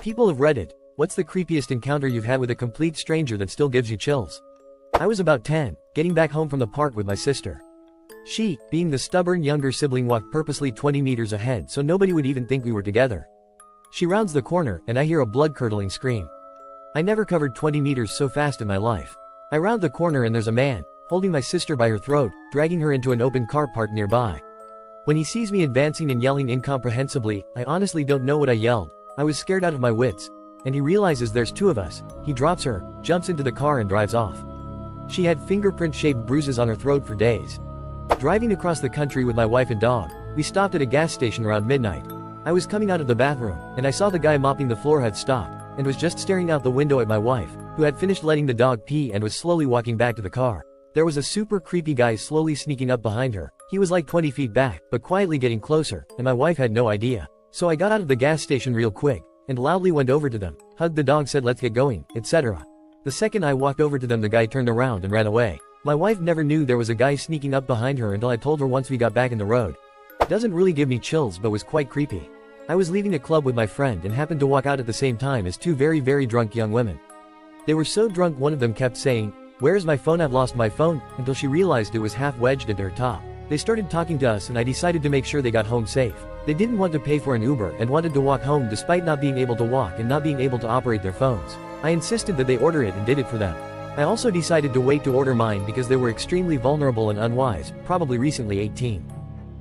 People of Reddit, what's the creepiest encounter you've had with a complete stranger that still gives you chills? I was about 10, getting back home from the park with my sister. She, being the stubborn younger sibling, walked purposely 20 meters ahead so nobody would even think we were together. She rounds the corner and I hear a blood-curdling scream. I never covered 20 meters so fast in my life. I round the corner and there's a man, holding my sister by her throat, dragging her into an open car parked nearby. When he sees me advancing and yelling incomprehensibly, I honestly don't know what I yelled. I was scared out of my wits. And he realizes there's two of us. He drops her, jumps into the car and drives off. She had fingerprint-shaped bruises on her throat for days. Driving across the country with my wife and dog, we stopped at a gas station around midnight. I was coming out of the bathroom, and I saw the guy mopping the floor had stopped, and was just staring out the window at my wife, who had finished letting the dog pee and was slowly walking back to the car. There was a super creepy guy slowly sneaking up behind her. He was like 20 feet back, but quietly getting closer, and my wife had no idea. So I got out of the gas station real quick, and loudly went over to them, hugged the dog, said let's get going, etc. The second I walked over to them, the guy turned around and ran away. My wife never knew there was a guy sneaking up behind her until I told her once we got back in the road. Doesn't really give me chills but was quite creepy. I was leaving a club with my friend and happened to walk out at the same time as two very drunk young women. They were so drunk one of them kept saying, "Where's my phone? I've lost my phone," until she realized it was half wedged into her top. They started talking to us and I decided to make sure they got home safe. They didn't want to pay for an Uber and wanted to walk home despite not being able to walk and not being able to operate their phones. I insisted that they order it and did it for them. I also decided to wait to order mine because they were extremely vulnerable and unwise, probably recently 18.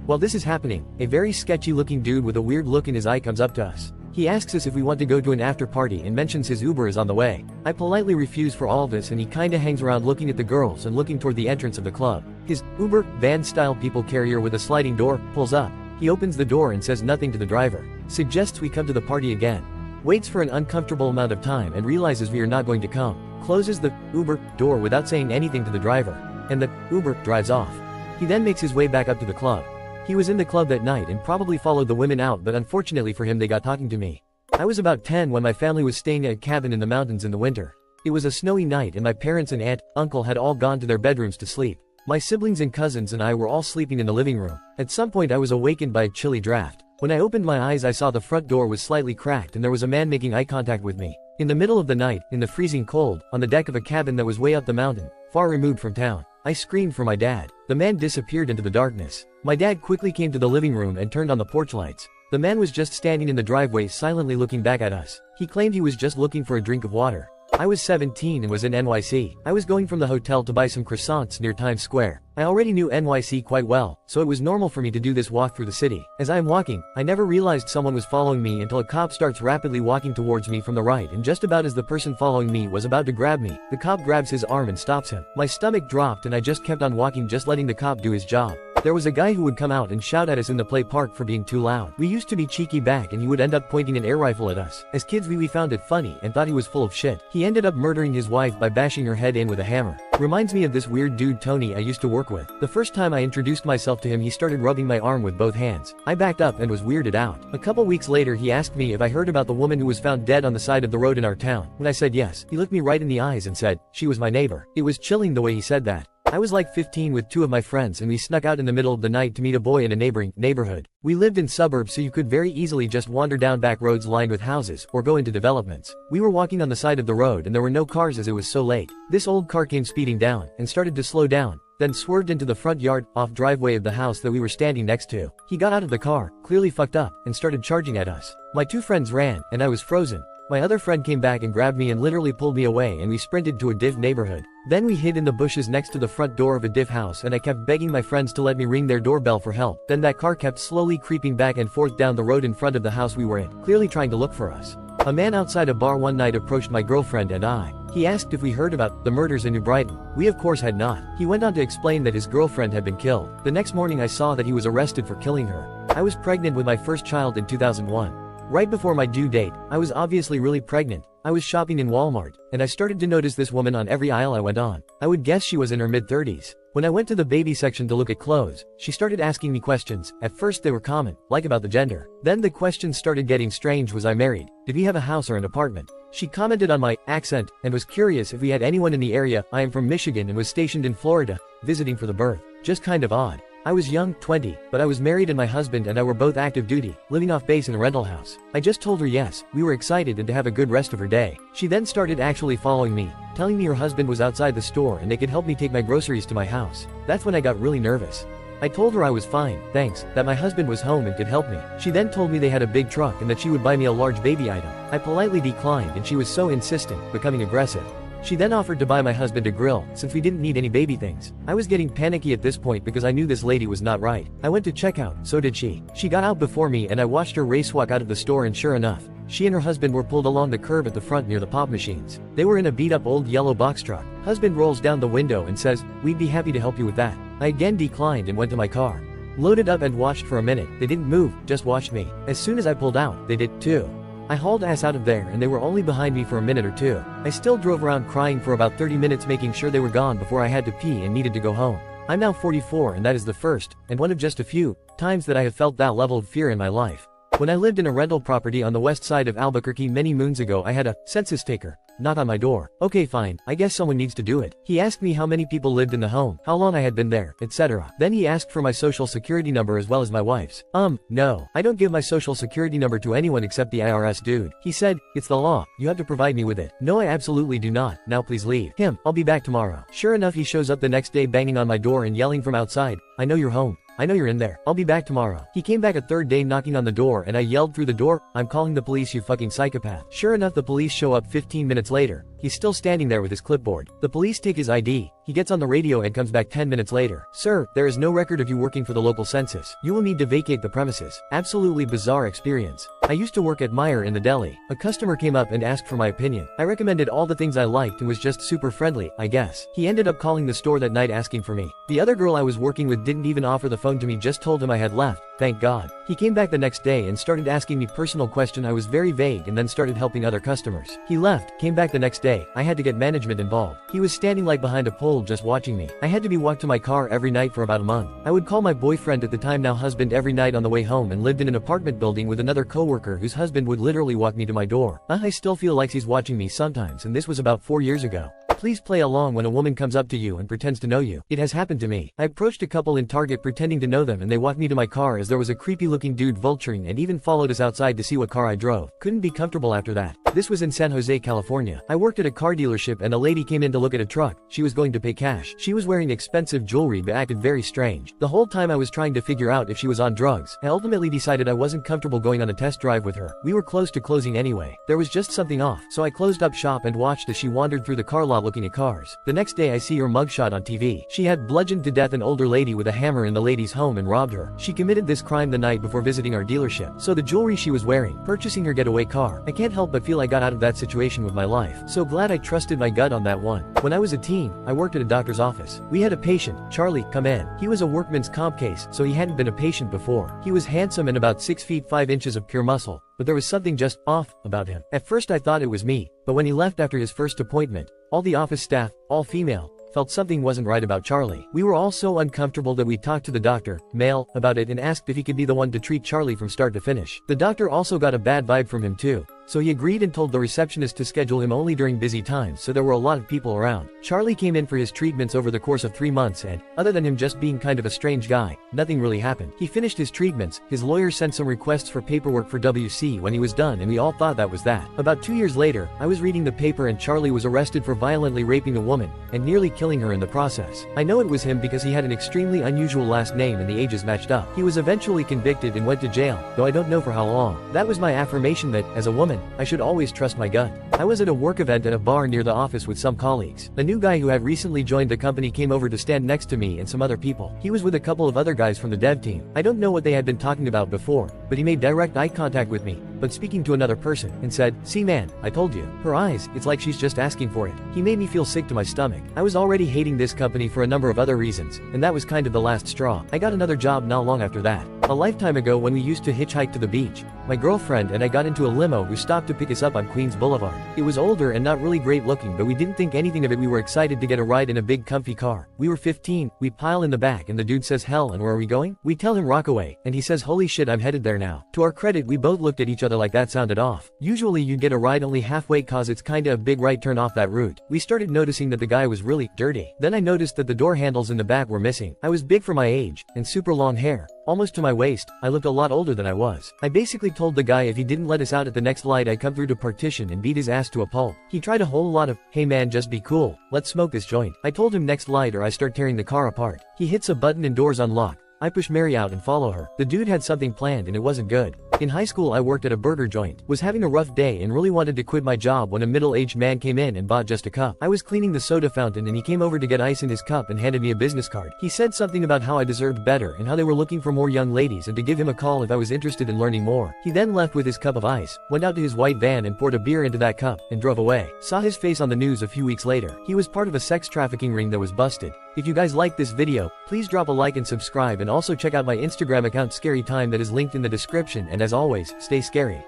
While this is happening, a very sketchy looking dude with a weird look in his eye comes up to us. He asks us if we want to go to an after party and mentions his Uber is on the way. I politely refuse for all this and he kinda hangs around looking at the girls and looking toward the entrance of the club. His Uber, van-style people carrier with a sliding door, pulls up. He opens the door and says nothing to the driver. Suggests we come to the party again. Waits for an uncomfortable amount of time and realizes we are not going to come. Closes the Uber door without saying anything to the driver. And the Uber drives off. He then makes his way back up to the club. He was in the club that night and probably followed the women out, but unfortunately for him they got talking to me. I was about 10 when my family was staying at a cabin in the mountains in the winter. It was a snowy night and my parents and aunt, uncle had all gone to their bedrooms to sleep. My siblings and cousins and I were all sleeping in the living room. At some point I was awakened by a chilly draft. When I opened my eyes I saw the front door was slightly cracked and there was a man making eye contact with me. In the middle of the night, in the freezing cold, on the deck of a cabin that was way up the mountain, far removed from town. I screamed for my dad. The man disappeared into the darkness. My dad quickly came to the living room and turned on the porch lights. The man was just standing in the driveway silently looking back at us. He claimed he was just looking for a drink of water. I was 17 and was in NYC. I was going from the hotel to buy some croissants near Times Square. I already knew NYC quite well, so it was normal for me to do this walk through the city. As I am walking, I never realized someone was following me until a cop starts rapidly walking towards me from the right, and just about as the person following me was about to grab me, the cop grabs his arm and stops him. My stomach dropped and I just kept on walking, just letting the cop do his job. There was a guy who would come out and shout at us in the play park for being too loud. We used to be cheeky back and he would end up pointing an air rifle at us. As kids we found it funny and thought he was full of shit. He ended up murdering his wife by bashing her head in with a hammer. Reminds me of this weird dude Tony I used to work with. The first time I introduced myself to him he started rubbing my arm with both hands. I backed up and was weirded out. A couple weeks later he asked me if I heard about the woman who was found dead on the side of the road in our town. When I said yes, he looked me right in the eyes and said, "She was my neighbor." It was chilling the way he said that. I was like 15 with two of my friends and we snuck out in the middle of the night to meet a boy in a neighboring neighborhood. We lived in suburbs so you could very easily just wander down back roads lined with houses, or go into developments. We were walking on the side of the road and there were no cars as it was so late. This old car came speeding down, and started to slow down, then swerved into the front yard, off driveway of the house that we were standing next to. He got out of the car, clearly fucked up, and started charging at us. My two friends ran, and I was frozen. My other friend came back and grabbed me and literally pulled me away and we sprinted to a div neighborhood. Then we hid in the bushes next to the front door of a div house and I kept begging my friends to let me ring their doorbell for help. Then that car kept slowly creeping back and forth down the road in front of the house we were in, clearly trying to look for us. A man outside a bar one night approached my girlfriend and I. He asked if we heard about the murders in New Brighton. We of course had not. He went on to explain that his girlfriend had been killed. The next morning I saw that he was arrested for killing her. I was pregnant with my first child in 2001. Right before my due date, I was obviously really pregnant. I was shopping in Walmart, and I started to notice this woman on every aisle I went on. I would guess she was in her mid-30s. When I went to the baby section to look at clothes, she started asking me questions. At first they were common, like about the gender. Then the questions started getting strange. Was I married? Did we have a house or an apartment? She commented on my accent, and was curious if we had anyone in the area. I am from Michigan and was stationed in Florida, visiting for the birth. Just kind of odd. I was young, 20, but I was married and my husband and I were both active duty, living off base in a rental house. I just told her yes, we were excited and to have a good rest of her day. She then started actually following me, telling me her husband was outside the store and they could help me take my groceries to my house. That's when I got really nervous. I told her I was fine, thanks, that my husband was home and could help me. She then told me they had a big truck and that she would buy me a large baby item. I politely declined and she was so insistent, becoming aggressive. She then offered to buy my husband a grill, since we didn't need any baby things. I was getting panicky at this point because I knew this lady was not right. I went to check out, so did she. She got out before me and I watched her racewalk out of the store and sure enough, she and her husband were pulled along the curb at the front near the pop machines. They were in a beat-up old yellow box truck. Husband rolls down the window and says, "We'd be happy to help you with that." I again declined and went to my car. Loaded up and watched for a minute. They didn't move, just watched me. As soon as I pulled out, they did too. I hauled ass out of there and they were only behind me for a minute or two. I still drove around crying for about 30 minutes making sure they were gone before I had to pee and needed to go home. I'm now 44 and that is the first, and one of just a few, times that I have felt that level of fear in my life. When I lived in a rental property on the west side of Albuquerque many moons ago, I had a census taker knock on my door. Okay, fine, I guess someone needs to do it. He asked me how many people lived in the home, how long I had been there, etc. Then he asked for my social security number as well as my wife's. No, I don't give my social security number to anyone except the IRS dude. He said, "It's the law, you have to provide me with it." No, I absolutely do not. Now please leave. Him, I'll be back tomorrow. Sure enough, he shows up the next day banging on my door and yelling from outside, "I know you're home. I know you're in there. I'll be back tomorrow." He came back a third day knocking on the door and I yelled through the door, "I'm calling the police, you fucking psychopath." Sure enough, the police show up 15 minutes later. He's still standing there with his clipboard. The police take his ID. He gets on the radio and comes back 10 minutes later. "Sir, there is no record of you working for the local census. You will need to vacate the premises." Absolutely bizarre experience. I used to work at Meijer in the deli. A customer came up and asked for my opinion. I recommended all the things I liked and was just super friendly, I guess. He ended up calling the store that night asking for me. The other girl I was working with didn't even offer the phone to me, just told him I had left. Thank God. He came back the next day and started asking me personal questions. I was very vague and then started helping other customers. He left, came back the next day. I had to get management involved. He was standing like behind a pole just watching me. I had to be walked to my car every night for about a month. I would call my boyfriend at the time, now husband, every night on the way home and lived in an apartment building with another coworker whose husband would literally walk me to my door. I still feel like he's watching me sometimes, and this was about 4 years ago. Please play along when a woman comes up to you and pretends to know you. It has happened to me. I approached a couple in Target pretending to know them and they walked me to my car as there was a creepy looking dude vulturing and even followed us outside to see what car I drove. Couldn't be comfortable after that. This was in San Jose, California. I worked at a car dealership and a lady came in to look at a truck. She was going to pay cash. She was wearing expensive jewelry but acted very strange. The whole time I was trying to figure out if she was on drugs. I ultimately decided I wasn't comfortable going on a test drive with her. We were close to closing anyway. There was just something off, so I closed up shop and watched as she wandered through the car lot looking at cars. The next day I see her mugshot on TV. She had bludgeoned to death an older lady with a hammer in the lady's home and robbed her. She committed this crime the night before visiting our dealership. So the jewelry she was wearing, purchasing her getaway car. I can't help but feel I got out of that situation with my life. So glad I trusted my gut on that one. When I was a teen, I worked at a doctor's office. We had a patient, Charlie, come in. He was a workman's comp case, so he hadn't been a patient before. He was handsome and about 6 feet 5 inches of pure muscle, but there was something just off about him. At first I thought it was me, but when he left after his first appointment, all the office staff, all female, felt something wasn't right about Charlie. We were all so uncomfortable that we talked to the doctor, male, about it and asked if he could be the one to treat Charlie from start to finish. The doctor also got a bad vibe from him too. So he agreed and told the receptionist to schedule him only during busy times, so there were a lot of people around. Charlie came in for his treatments over the course of 3 months and, other than him just being kind of a strange guy, nothing really happened. He finished his treatments, his lawyer sent some requests for paperwork for WC when he was done and we all thought that was that. About 2 years later, I was reading the paper and Charlie was arrested for violently raping a woman, and nearly killing her in the process. I know it was him because he had an extremely unusual last name and the ages matched up. He was eventually convicted and went to jail, though I don't know for how long. That was my affirmation that, as a woman, I should always trust my gut. I was at a work event at a bar near the office with some colleagues. The new guy who had recently joined the company came over to stand next to me and some other people. He was with a couple of other guys from the dev team. I don't know what they had been talking about before, but he made direct eye contact with me, but speaking to another person, and said, "See man, I told you. Her eyes, it's like she's just asking for it." He made me feel sick to my stomach. I was already hating this company for a number of other reasons, and that was kind of the last straw. I got another job not long after that. A lifetime ago when we used to hitchhike to the beach, my girlfriend and I got into a limo who stopped to pick us up on Queens Boulevard. It was older and not really great looking, but we didn't think anything of it. We were excited to get a ride in a big comfy car. We were 15, we pile in the back and the dude says, "Hell, and where are we going?" We tell him Rockaway, and he says, "Holy shit, I'm headed there now." To our credit, we both looked at each other other like that sounded off. Usually you'd get a ride only halfway cause it's kinda a big right turn off that route. We started noticing that the guy was really dirty. Then I noticed that the door handles in the back were missing. I was big for my age, and super long hair. Almost to my waist. I looked a lot older than I was. I basically told the guy if he didn't let us out at the next light I'd come through to partition and beat his ass to a pulp. He tried a whole lot of, "Hey man, just be cool. Let's smoke this joint." I told him next light or I start tearing the car apart. He hits a button and doors unlock. I push Mary out and follow her. The dude had something planned and it wasn't good. In high school I worked at a burger joint, was having a rough day and really wanted to quit my job when a middle-aged man came in and bought just a cup. I was cleaning the soda fountain and he came over to get ice in his cup and handed me a business card. He said something about how I deserved better and how they were looking for more young ladies and to give him a call if I was interested in learning more. He then left with his cup of ice, went out to his white van and poured a beer into that cup, and drove away. Saw his face on the news a few weeks later. He was part of a sex trafficking ring that was busted. If you guys like this video, please drop a like and subscribe and also check out my Instagram account Scary Time that is linked in the description, and as always, stay scary.